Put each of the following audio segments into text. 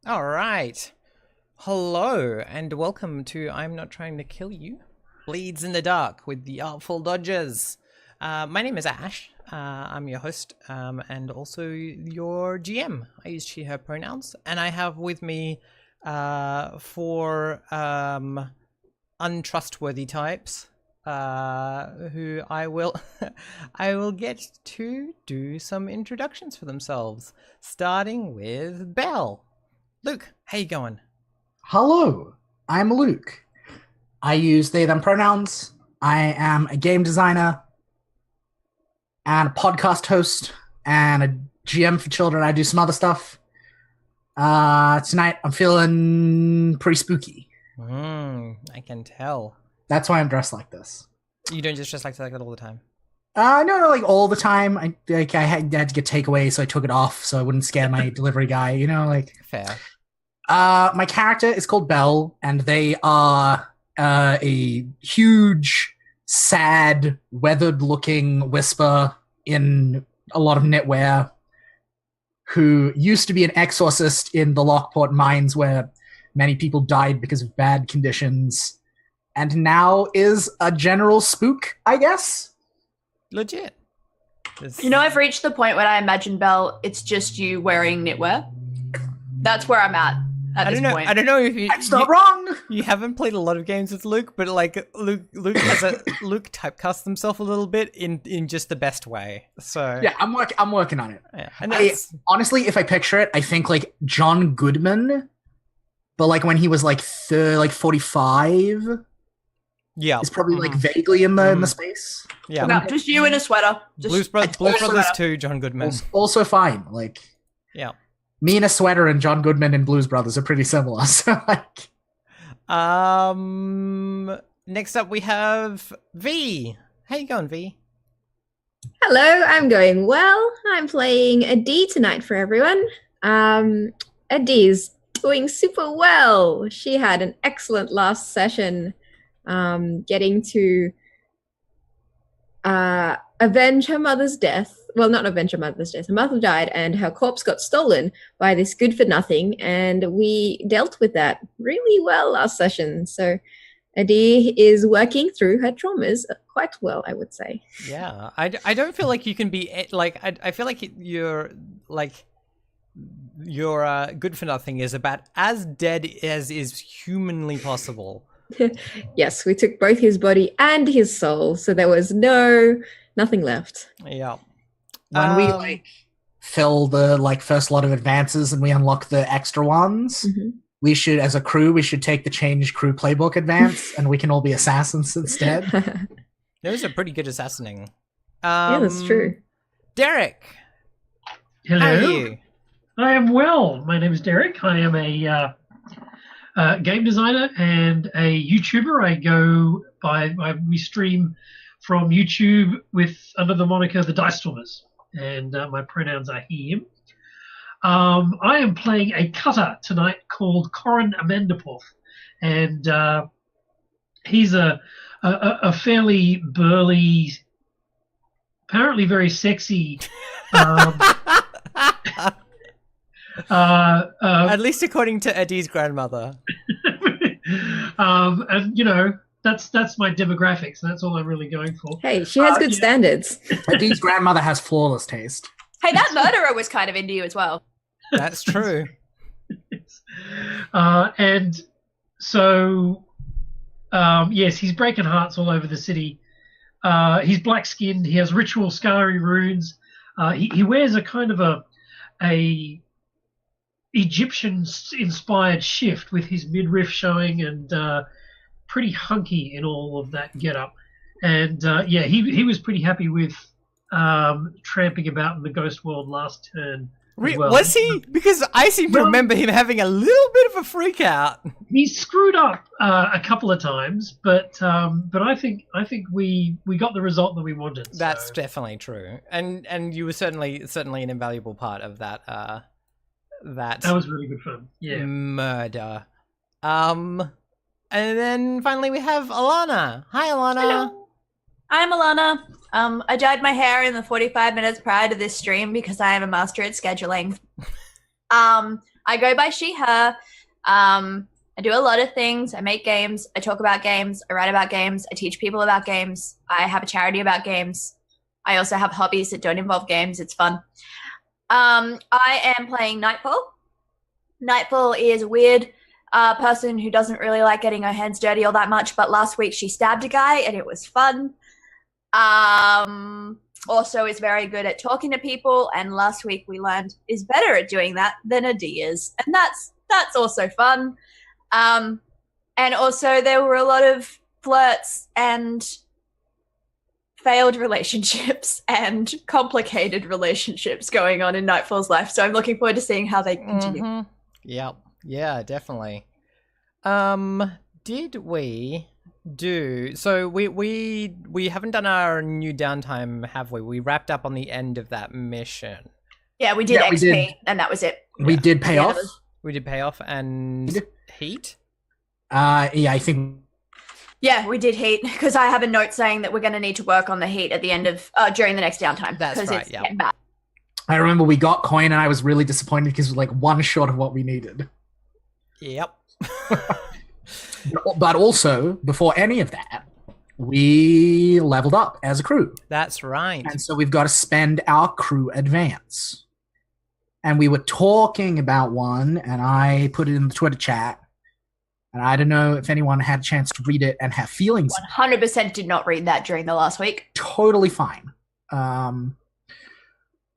All right. Hello and welcome to I'm Not Trying to Kill You. Bleeds in the Dark with the Artful Dodgers. My name is Ash. I'm your host and also your GM. I use she, her pronouns. And I have with me four untrustworthy types who I will I will get to do some introductions for themselves, starting with Belle. Luke, how you going? Hello, I'm Luke. I use they, them pronouns. I am a game designer and a podcast host and a GM for children. I do some other stuff. Tonight I'm feeling pretty spooky. I can tell. That's why I'm dressed like this. You don't just dress like that all the time. No, like all the time. I had to get takeaway, so I took it off so I wouldn't scare my delivery guy. Fair. My character is called Belle, and they are a huge, sad, weathered-looking whisper in a lot of knitwear who used to be an exorcist in the Lockport mines where many people died because of bad conditions, and now is a general spook, I guess. Legit. I've reached the point when I imagine, Belle, it's just you wearing knitwear. That's where I'm at this point. I don't know if That's not wrong. You haven't played a lot of games with Luke, but like Luke Luke typecasts himself a little bit in just the best way. So Yeah, I'm working on it. yeah, and that's Honestly, if I picture it, I think like John Goodman, but like when he was like 45, yeah, is probably like vaguely in the space. yeah. No, just you in a sweater. Blues Brothers 2, John Goodman. Also fine. Like Yeah. me in a sweater and John Goodman in Blues Brothers are pretty similar. So like, Next up we have V. How you going, V? Hello, I'm going well. I'm playing a D tonight for everyone. A D is doing super well. She had an excellent last session, getting to avenge her mother's death. Well, not avenge her mother's death. Her mother died and her corpse got stolen by this good-for-nothing, and we dealt with that really well last session. So Adi is working through her traumas quite well, I would say. Yeah, I don't feel like you can be like I feel like you're good for nothing is about as dead as is humanly possible. Yes, we took both his body and his soul, so there was nothing left. Yeah. when we like fill the like first lot of advances and we unlock the extra ones, we should, as a crew, we should take the change crew playbook advance, and we can all be assassins instead. Those are pretty good assassinating. Yeah, that's true. Derek, Hello. how are you? I am well. My name is Derek. I am a game designer and a YouTuber. We stream from YouTube under the moniker The Dice Stormers, and my pronouns are he, him. I am playing a cutter tonight called Corin Amandaporth, and he's a fairly burly, apparently very sexy. At least according to Eddie's grandmother. And that's my demographics. That's all I'm really going for. Hey, she has good standards. Dee's grandmother has flawless taste. Hey, that murderer was kind of into you as well. That's true. And so, yes, he's breaking hearts all over the city. He's black-skinned. He has ritual scarring runes. He wears a kind of a Egyptian-inspired shift with his midriff showing, and pretty hunky in all of that getup. And yeah, he was pretty happy with tramping about in the ghost world last turn. Well. Was he? Because I seem to remember him having a little bit of a freak out. He screwed up a couple of times, but I think we got the result that we wanted. That's definitely true, and you were certainly an invaluable part of that. That was really good fun. Yeah. Murder. And then finally we have Alana. Hi, Alana. Hello. I'm Alana. I dyed my hair in the 45 minutes prior to this stream because I am a master at scheduling. I go by she, her. I do a lot of things. I make games. I talk about games. I write about games. I teach people about games. I have a charity about games. I also have hobbies that don't involve games. It's fun. I am playing Nightfall. Nightfall is a weird person who doesn't really like getting her hands dirty all that much, but last week she stabbed a guy and it was fun. Also is very good at talking to people, and last week we learned is better at doing that than a D is, and that's also fun. And also there were a lot of flirts and failed relationships and complicated relationships going on in Nightfall's life, so I'm looking forward to seeing how they continue. Yep. Yeah, definitely. Did we do so we haven't done our new downtime, have we? We wrapped up on the end of that mission. Yeah, we did Yeah, we XP, did. and that was it. We did pay Yeah, off. We did pay off and We did. heat. Yeah, I think Yeah, we did heat, because I have a note saying that we're going to need to work on the heat at the end of during the next downtime. That's 'cause right, it's yeah. getting bad. I remember we got coin and I was really disappointed because it was like one short of what we needed. Yep. But also, before any of that, we leveled up as a crew. That's right. And so we've got to spend our crew advance. And we were talking about one, and I put it in the Twitter chat. And I don't know if anyone had a chance to read it and have feelings. 100% did not read that during the last week. Totally fine.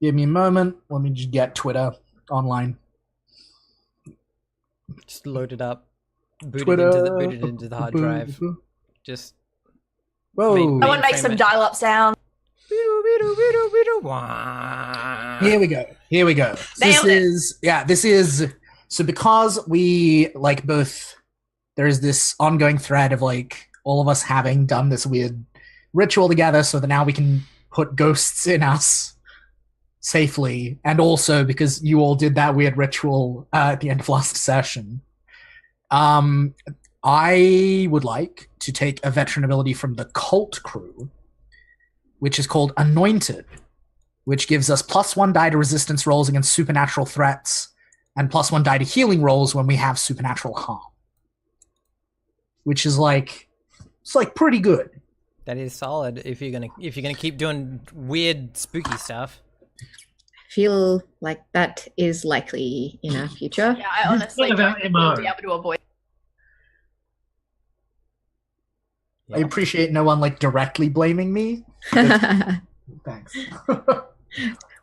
Give me a moment. Let me just get Twitter online. Just load it up. Boot Twitter. it into the hard drive. Just Whoa. Make- I want to make Mainframe some it. dial-up sound. Here we go. Here we go. Nailed it. This is so because we like both. There is this ongoing thread of like all of us having done this weird ritual together, so that now we can put ghosts in us safely, and also because you all did that weird ritual at the end of last session. I would like to take a veteran ability from the cult crew, which is called Anointed, which gives us +1 die to resistance rolls against supernatural threats and +1 die to healing rolls when we have supernatural harm. Which is like, it's like pretty good. That is solid if you're gonna keep doing weird spooky stuff. Feel like that is likely in our future. Yeah, I honestly What about don't think MO? we'll be able to avoid. I appreciate no one like directly blaming me. Thanks.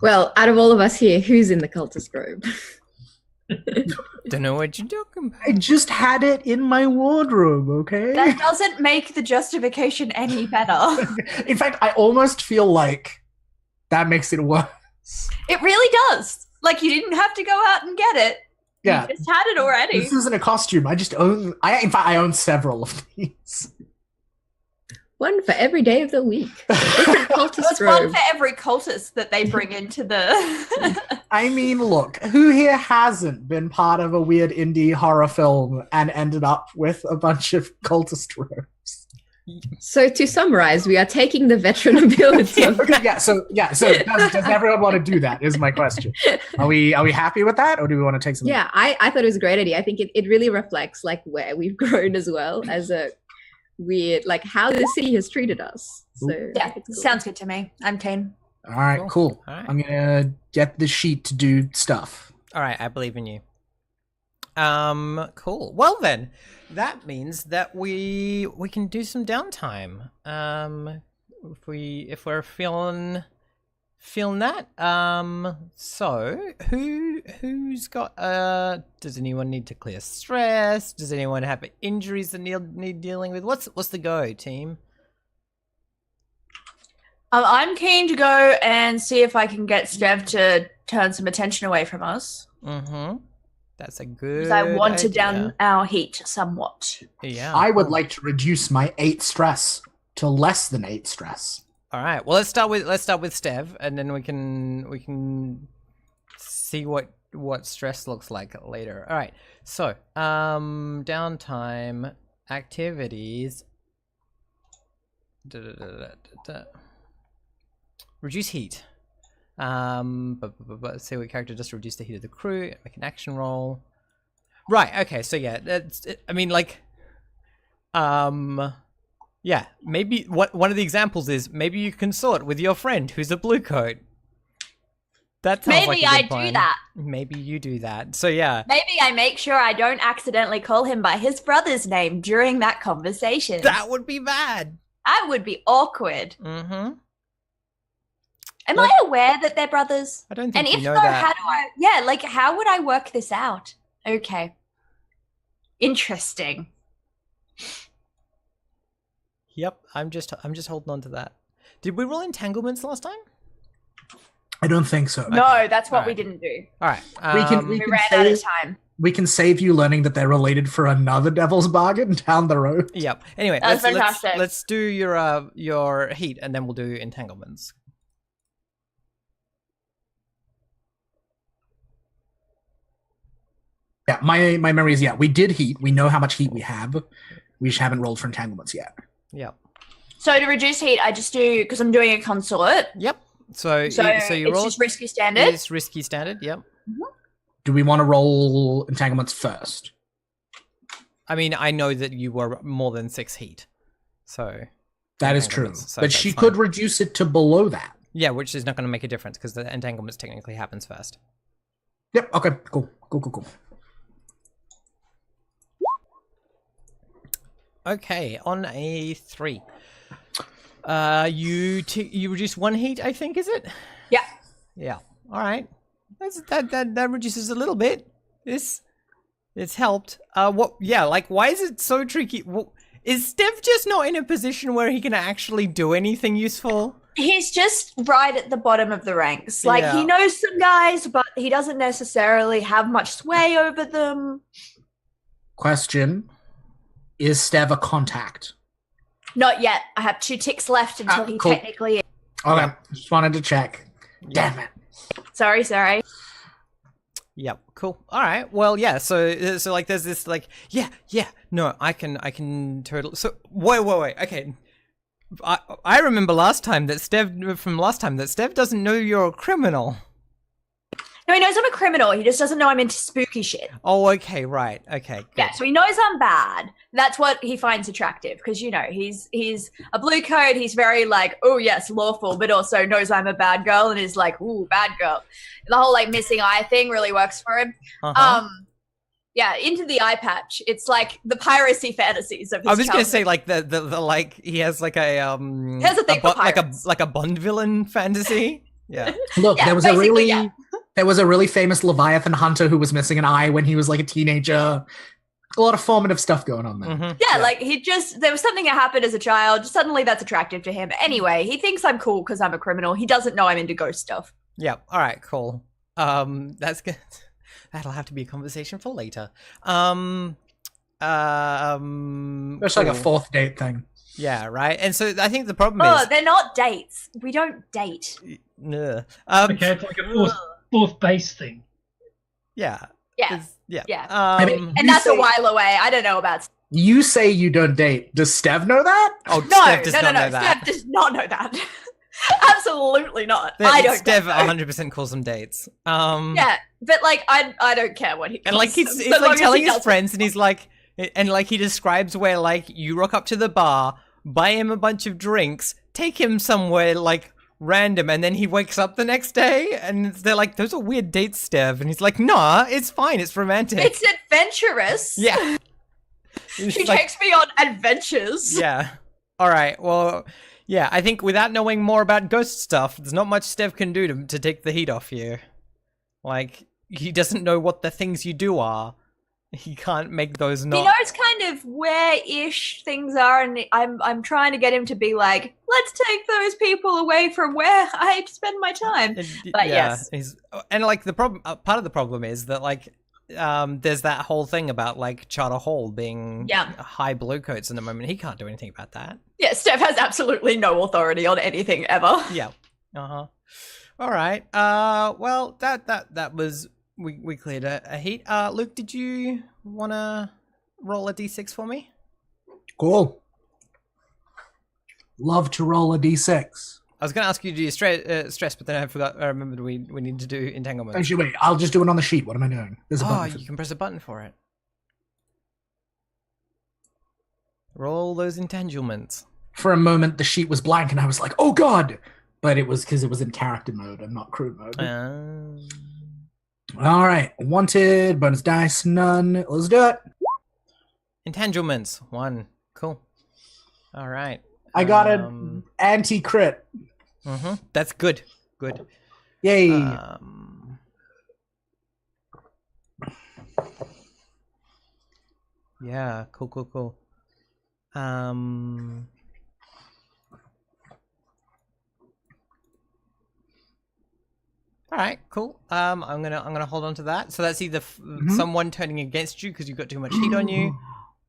Well, out of all of us here, who's in the cultist group? Don't know what you're talking about. I just had it in my wardrobe, okay? That doesn't make the justification any better. In fact, I almost feel like that makes it worse. It really does. Like, you didn't have to go out and get it. Yeah. You just had it already. This isn't a costume. I just own. I own several of these. One for every day of the week. Different cultist It's one robe. for every cultist that they bring into the. I mean, look, who here hasn't been part of a weird indie horror film and ended up with a bunch of cultist robes? So to summarize, we are taking the veteran ability. Okay, so does everyone want to do that? Is my question. Are we happy with that, or do we want to take some? Yeah, I thought it was a great idea. I think it really reflects like where we've grown as well as a weird, like how the city has treated us. So Yeah, it's cool. sounds good to me. I'm keen. All right, cool. All right. I'm gonna get the sheet to do stuff. All right, I believe in you. Cool. Well then, that means that we can do some downtime. If we're feeling that. So who's got does anyone need to clear stress? Does anyone have injuries that need dealing with? What's the go, team? I'm keen to go and see if I can get Stev to turn some attention away from us. Mm-hmm. That's a good. Because I want to idea. down our heat somewhat. Yeah. I would like to reduce my 8 stress to less than 8 stress. All right. Well, let's start with Stev, and then we can see what stress looks like later. All right. So, downtime activities. Reduce heat. But let's see what character just to reduce the heat of the crew. Make an action roll. Right. Okay. So yeah, I mean, like, yeah. Maybe one of the examples is maybe you consort with your friend who's a blue coat. That sounds Maybe like a I good plan. do that. Maybe you do that. So yeah, Maybe I make sure I don't accidentally call him by his brother's name during that conversation. that would be bad. That would be awkward. Mm-hmm. Am Well, I aware that they're brothers? I don't And think you if know so, that. how do I? Yeah, like how would I work this out? Okay, interesting. Yep. I'm just holding on to that. Did we roll entanglements last time? I don't think so. No, that's what we Alright. didn't do. All right. We We can ran out of save- time. We can save you learning that they're related for another Devil's Bargain down the road. Yep. Anyway, That's let's fantastic. let's do your heat, and then we'll do entanglements. Yeah, my memory is, we did heat. We know how much heat we have. We just haven't rolled for entanglements yet. Yep. So to reduce heat, I just do because I'm doing a consort. Yep. So So, you it's roll just risky standard. It's risky standard. Yep. Do we want to roll entanglements first? I mean, I know that you were more than 6 heat, so That is true. Entanglements, so But that's she fine. could reduce it to below that. yeah, which is not going to make a difference because the entanglements technically happens first. Yep, okay, cool. Cool. Okay, on a 3. You reduce 1 heat, I think, is it? Yeah. Yeah. All right. That reduces a little bit. It's helped. What? Yeah. Like, why is it so tricky? Is Steph just not in a position where he can actually do anything useful? He's just right at the bottom of the ranks. Like Yeah. he knows some guys, but he doesn't necessarily have much sway over them. Question. Is Stev a contact? Not yet. I have 2 ticks left until he cool. technically is. Okay, just wanted to check. Damn it. Sorry. Yep. Cool. All right. Well, yeah. So like, there's this like, yeah. No, I can totally. So wait. Okay. I remember last time that Stev doesn't know you're a criminal. No, he knows I'm a criminal. He just doesn't know I'm into spooky shit. Oh, okay. Right. Okay. Good. Yeah, so he knows I'm bad. That's what he finds attractive because he's a blue coat. He's very like, oh yes, lawful, but also knows I'm a bad girl and is like, ooh, bad girl. The whole like missing eye thing really works for him. Uh-huh. Yeah, into the eye patch. It's like the piracy fantasies of his I was gonna childhood. say like the like he has like a He has a thing for like pirates. a Bond villain fantasy. Yeah. Look, Yeah, there was a basically, really yeah. there was a really famous Leviathan hunter who was missing an eye when he was like a teenager. A lot of formative stuff going on there. Mhm. Yeah, like there was something that happened as a child. Suddenly that's attractive to him. Anyway, he thinks I'm cool because I'm a criminal. He doesn't know I'm into ghost stuff. Yeah. All right. Cool. That's good. That'll have to be a conversation for later. It's like a cool. 4th date thing. Yeah. Right. And so I think the problem Oh, is. they're not dates. We don't date. Ugh. Okay, it's like a fourth base thing. Yeah. Yeah. Yeah. Yeah. I mean, And You that's a say- while away. I don't know about. You say you don't date. Does Stev know that? Oh, No, Steph does no. not know that. Steph does not know that. Absolutely not. That I don't. Steph know. 100% calls them dates. Yeah, but like I don't care what he. And like calls he's them, so long like as telling he his doesn't. friends, and he's like, and like he describes where like you rock up to the bar, buy him a bunch of drinks, take him somewhere like random, and then he wakes up the next day, and they're like, "Those are weird dates, Steph," and he's like, "Nah, it's fine, it's romantic." It's adventurous. Yeah. It's She like- takes me on adventures. Yeah. All right. Well, yeah. I think without knowing more about ghost stuff, there's not much Steph can do to take the heat off you. Like he doesn't know what the things you do are. He can't make those not. He knows kind of where-ish things are, and I'm trying to get him to be like, let's take those people away from where I spend my time. But yes. And like the problem, part of the problem is that like, there's that whole thing about like Charter Hall being Yeah. high blue coats in the moment. He can't do anything about that. Yeah, Steph has absolutely no authority on anything ever. Yeah. Uh-huh. All right. Well, that was we cleared a heat. Luke, did you want to roll a d6 for me? Cool. Love to roll a d6. I was going to ask you to do stress, but then I forgot. I remembered we need to do entanglement. Actually, wait. I'll just do it on the sheet. What am I doing? There's a Oh, button. you can press a button for it. Roll those entanglements. For a moment, the sheet was blank, and I was like, "Oh God!" But it was because it was in character mode and not crew mode. All right, wanted bonus dice, none. Let's do it. Entanglements 1. Cool. All right. I got an anti-crit. That's good. Good. Yay! Yeah. Cool. All right, cool. I'm gonna hold on to that. So that's either someone turning against you because you've got too much heat on you,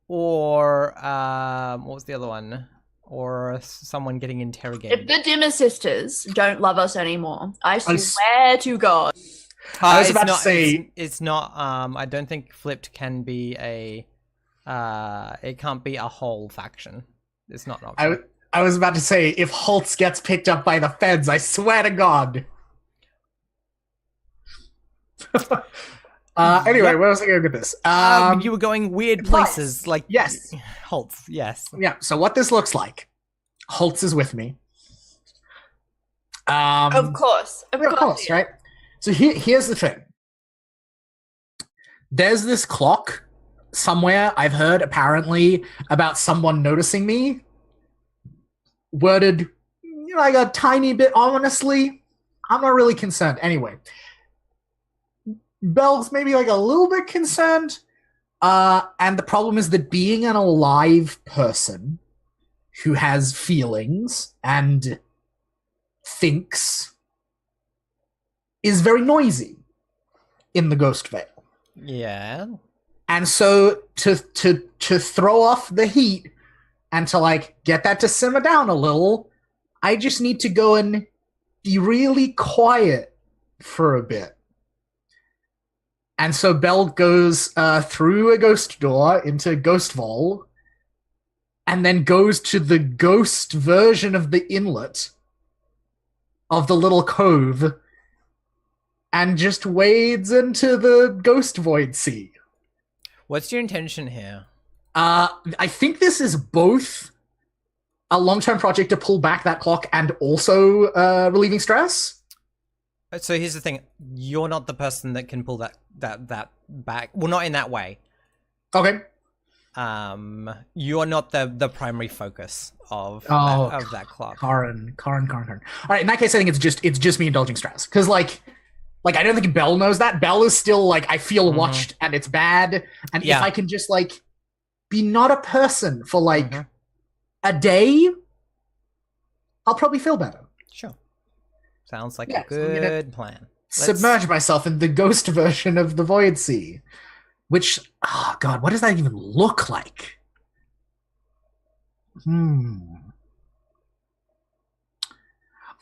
or what was the other one? Or someone getting interrogated. If the Dimmer sisters don't love us anymore, I swear to God. I was about to say it's not. I don't think flipped can be a. It can't be a whole faction. It's not an option. I was about to say if Holtz gets picked up by the feds, I swear to God. Anyway, where was I going with this? You were going weird places, like yes, Holtz. Yes, yeah. So what this looks like, Holtz is with me. Of course, right? So here's the thing. There's this clock somewhere I've heard apparently about someone noticing me. Worded, like a tiny bit ominously. I'm not really concerned. Anyway. Belle's maybe like a little bit concerned. And the problem is that being an alive person who has feelings and thinks is very noisy in the Ghost Veil. Yeah. And so to throw off the heat and to like get that to simmer down a little, I just need to go and be really quiet for a bit. And so Belle goes through a ghost door into Ghost Vol, and then goes to the ghost version of the inlet of the little cove, and just wades into the Ghost Void Sea. What's your intention here? I think this is both a long-term project to pull back that clock and also relieving stress. So here's the thing: you're not the person that can pull that back. Well, not in that way. Okay. You're not the primary focus of that clock. Karin. All right. In that case, I think it's just me indulging stress because like I don't think Belle knows that. Belle is still like I feel watched and it's bad. And if I can just like be not a person for like a day, I'll probably feel better. Sure. Sounds like a good plan. Submerge myself in the ghost version of the Void Sea. Which, oh God, what does that even look like? Oh,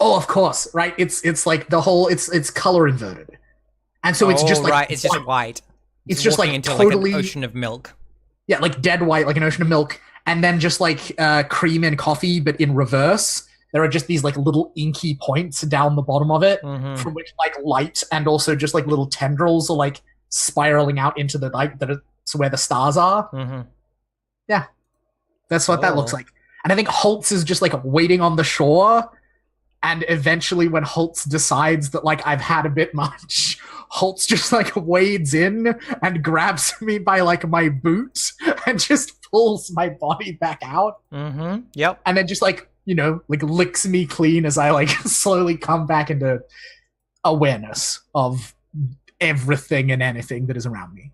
of course, right? It's like the whole it's color inverted. And so it's just like right, it's just white. It's just like into totally like an ocean of milk. Yeah, like dead white, like an ocean of milk, and then just like cream and coffee, but in reverse. There are just these like little inky points down the bottom of it, from which like light and also just like little tendrils are like spiraling out into the light that's where the stars are. Yeah, that's what that looks like. And I think Holtz is just like waiting on the shore, and eventually when Holtz decides that like I've had a bit much, Holtz just like wades in and grabs me by like my boot and just pulls my body back out. Yep. And then just like, you know, like licks me clean as I like slowly come back into awareness of everything and anything that is around me.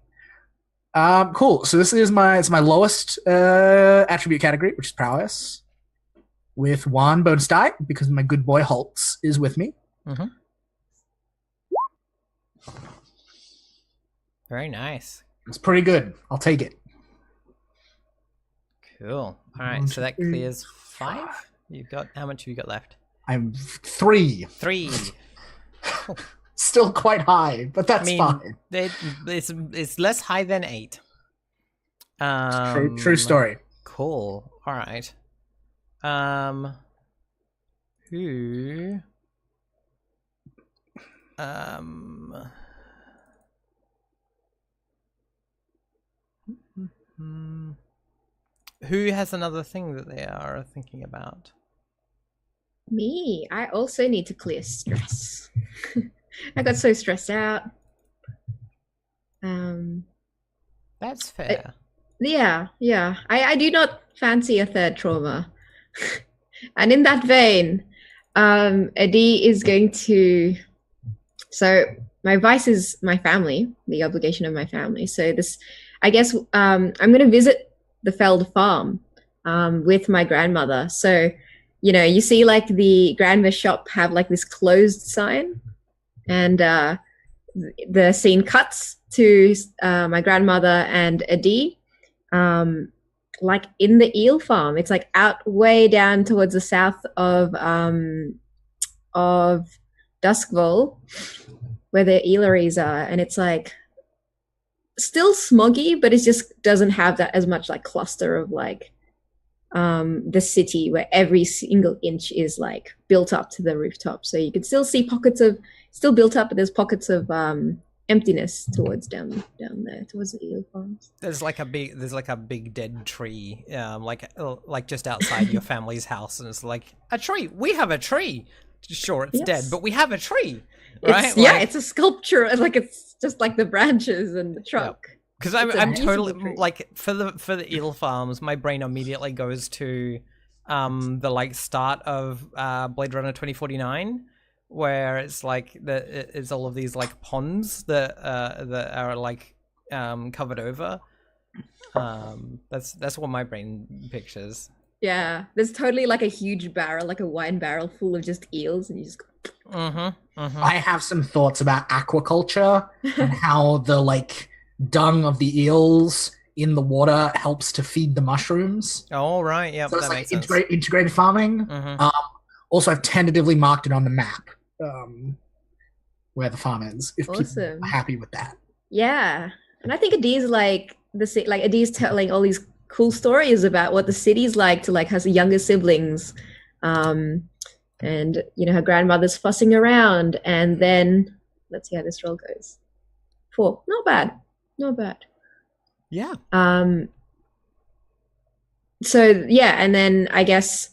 Cool. So this is my lowest attribute category, which is prowess, with 1 bonus die because my good boy Holtz is with me. Very nice. It's pretty good. I'll take it. Cool. All right, so that clears 5. You've got how much have you got left? I'm 3. 3. Still quite high, but that's fine. It's less high than 8. True story. Cool. All right. who um who has another thing that they are thinking about? Me, I also need to clear stress. I got so stressed out. That's fair. Yeah. I do not fancy a third trauma. And in that vein, Eddie is going to. So my vice is my family, the obligation of my family. So this, I guess, I'm going to visit the Feld farm with my grandmother. So, you know, you see like the grandma's shop have like this closed sign, and the scene cuts to my grandmother and Eddie, like in the eel farm. It's like out way down towards the south of Duskville, where the eeleries are, and it's like still smoggy, but it just doesn't have that as much like cluster of like the city where every single inch is like built up to the rooftop. So you can still see pockets of still built up, but there's pockets of emptiness towards down there towards the eel farms. There's like a big dead tree, like just outside your family's house, and it's like a tree. We have a tree. Sure, it's dead, but we have a tree, right? It's a sculpture. Like it's just like the branches and the trunk. Because I'm totally like for the eel farms, my brain immediately goes to the like start of Blade Runner 2049, where it's like it's all of these like ponds that are like covered over. That's what my brain pictures. Yeah, there's totally like a huge barrel, like a wine barrel full of just eels, and you just go. I have some thoughts about aquaculture and how the like dung of the eels in the water helps to feed the mushrooms. Oh right, yeah, so it's that like makes sense. integrated farming. Also, I've tentatively marked it on the map where the farm is. If people are happy with that, yeah, and I think Adi's like Adi's telling all these cool stories about what the city's like to like her younger siblings, and you know her grandmother's fussing around, and then let's see how this roll goes. 4, not bad. Yeah. So yeah, and then I guess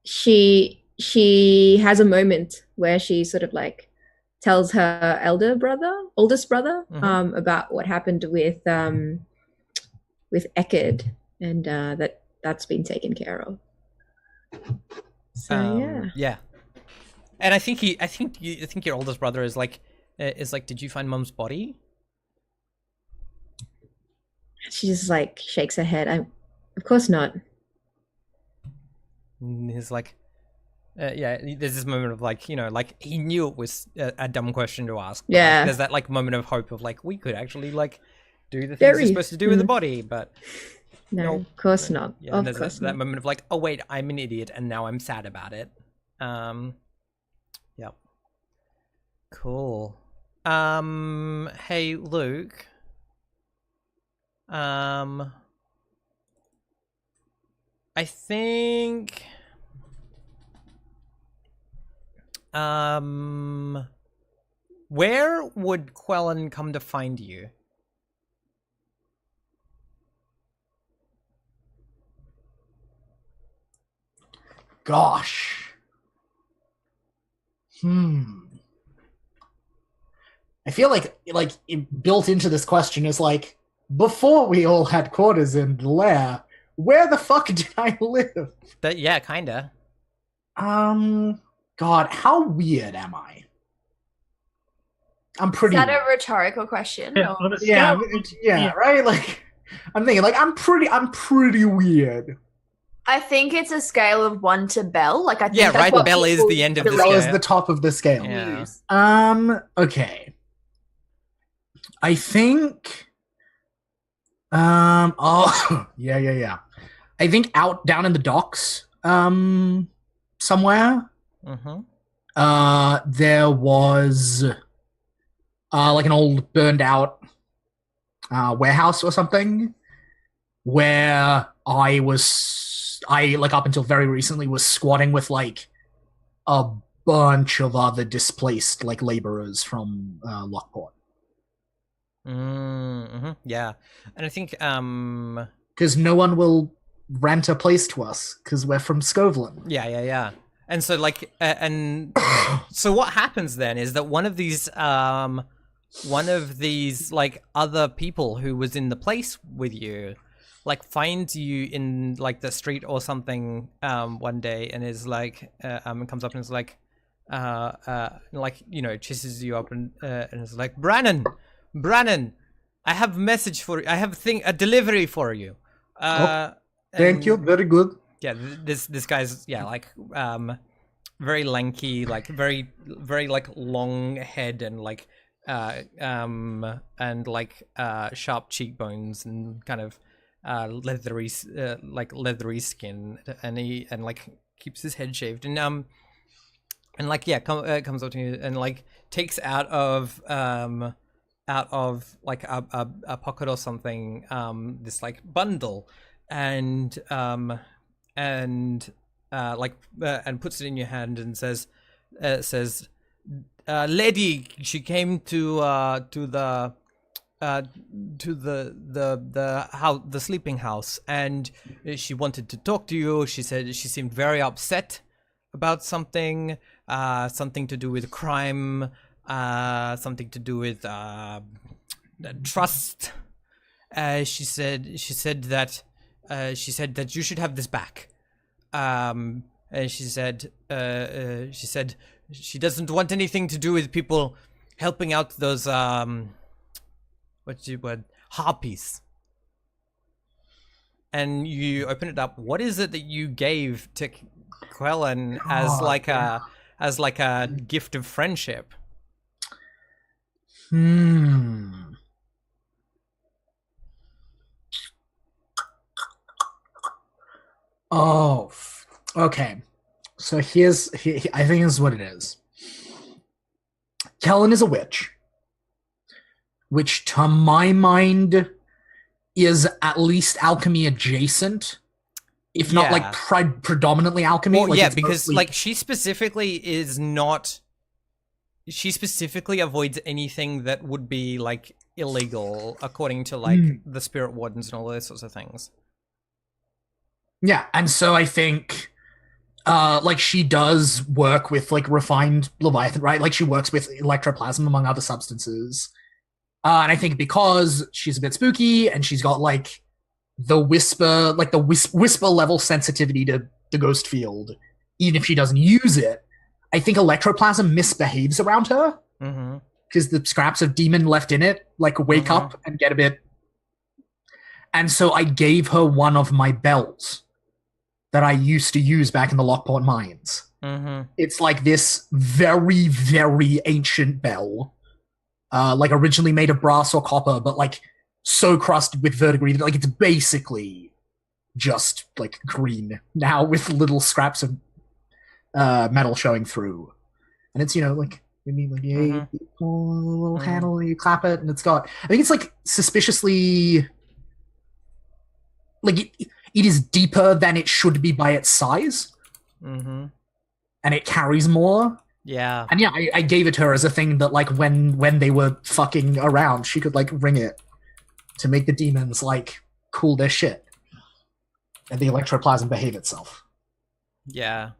she has a moment where she sort of like tells her oldest brother, about what happened with Eckerd, and that's been taken care of. So yeah. And I think your oldest brother is like, did you find Mum's body? She just like shakes her head. Of course not. And he's like, yeah. There's this moment of like, you know, like he knew it was a dumb question to ask. Yeah. Like, there's that like moment of hope of like we could actually like do the things we're supposed to do with the body, but no, of course not. Yeah, and there's that moment of like, oh wait, I'm an idiot, and now I'm sad about it. Yep. Cool. Hey Luke. I think where would Quellen come to find you? Gosh. I feel like built into this question is like, before we all had quarters in the lair, where the fuck did I live? Yeah, kinda. God, how weird am I? I'm pretty. Is that a rhetorical question? Yeah, or? Yeah, right. Like, I'm thinking, like, I'm pretty weird. I think it's a scale of 1 to Bell. Like, I think Yeah, that's right. what Bell is the end of the Bell scale. is the top of the scale. Yeah. Okay. I think. Oh, yeah. I think down in the docks, somewhere. There was, like an old burned out, warehouse or something, where I like up until very recently was squatting with like a bunch of other displaced like laborers from Lockport. Yeah, and I think Because no one will rent a place to us because we're from Scovlin. yeah. And so like and so what happens then is that one of these like other people who was in the place with you like finds you in like the street or something one day and is like comes up and is like chases you up and is like, Brannon, I have a message for you. I have a delivery for you. Thank you, very good. Yeah, this guy's very lanky, like very like long head and like sharp cheekbones and kind of leathery skin, and he keeps his head shaved and comes up to you and like takes out of like a pocket or something this like bundle and puts it in your hand and says lady, she came to the house, the sleeping house, and she wanted to talk to you. She said she seemed very upset about something to do with crime, something to do with trust. She said that you should have this back. And she said she doesn't want anything to do with people helping out those harpies. And you open it up. What is it that you gave to Quellen as like a gift of friendship? Oh, okay. So I think this is what it is. Kellen is a witch, which to my mind is at least alchemy adjacent, if not like predominantly alchemy. Well, like yeah, because mostly... like she specifically avoids anything that would be like illegal according to like the spirit wardens and all those sorts of things. Yeah, and so I think like she does work with like refined Leviathan, right? Like she works with electroplasm among other substances. And I think because she's a bit spooky and she's got like the whisper, like the whisper level sensitivity to the ghost field, even if she doesn't use it, I think electroplasm misbehaves around her because the scraps of demon left in it like wake up and get a bit. And so I gave her one of my bells that I used to use back in the Lockport mines. It's like this very, very ancient bell, like originally made of brass or copper, but like so crusted with verdigris that like it's basically just like green now with little scraps of metal showing through. And it's, like, I mean, like, you pull a little handle and you clap it, and it's got, I think it's like suspiciously, like it is deeper than it should be by its size. And it carries more. Yeah. And yeah, I gave it to her as a thing that like when they were fucking around, she could like ring it to make the demons like cool their shit. And the electroplasm behave itself. Yeah.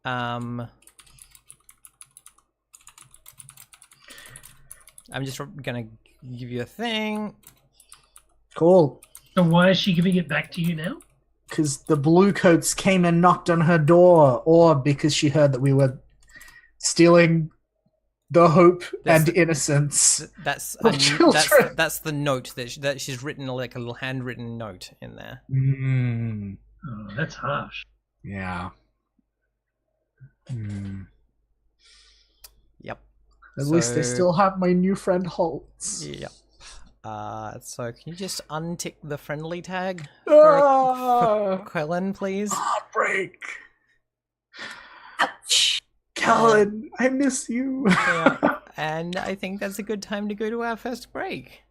I'm just gonna give you a thing. Cool. So why is she giving it back to you now? Because the Bluecoats came and knocked on her door, or because she heard that we were stealing the hope and innocence that's of children. That's the note that she's written, like a little handwritten note in there. Oh, that's harsh. Yeah. Yep. At least I still have my new friend Holtz. Yep. So can you just untick the friendly tag for Quellen, please? Heartbreak. Ouch. Kellen, I miss you. Yeah. And I think that's a good time to go to our first break.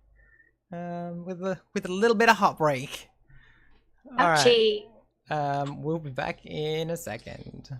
With a little bit of heartbreak. All right. We'll be back in a second.